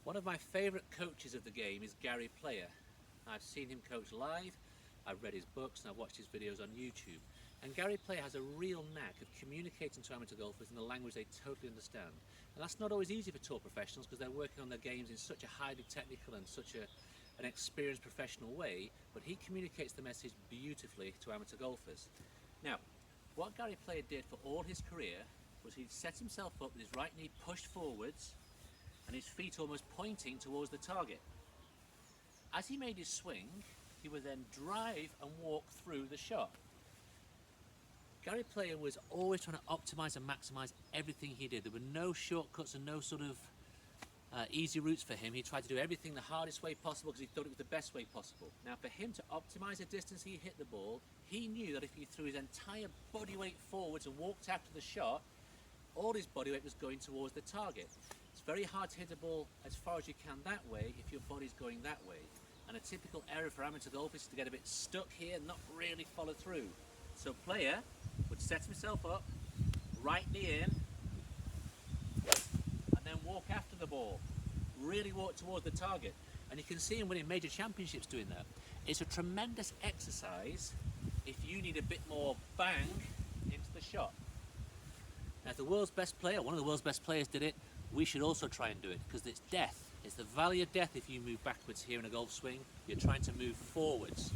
One of my favourite coaches of the game is Gary Player. I've seen him coach live, I've read his books and I've watched his videos on YouTube. And Gary Player has a real knack of communicating to amateur golfers in a language they totally understand. And that's not always easy for tour professionals because they're working on their games in such a highly technical and such an experienced professional way, but he communicates the message beautifully to amateur golfers. Now, what Gary Player did for all his career was he'd set himself up with his right knee pushed forwards and his feet almost pointing towards the target. As he made his swing, he would then drive and walk through the shot. Gary Player was always trying to optimize and maximize everything he did. There were no shortcuts and no sort of easy routes for him. He tried to do everything the hardest way possible because he thought it was the best way possible. Now, for him to optimize the distance he hit the ball, he knew that if he threw his entire body weight forwards and walked after the shot, all his body weight was going towards the target. It's very hard to hit a ball as far as you can that way if your body's going that way. And a typical error for amateur golfers is to get a bit stuck here and not really follow through. So Player would set himself up, right knee in, and then walk after the ball. Really walk towards the target. And you can see him winning major championships doing that. It's a tremendous exercise if you need a bit more bang into the shot. Now, if the world's best player, one of the world's best players did it, we should also try and do it, because it's death. It's the valley of death if you move backwards here in a golf swing. You're trying to move forwards.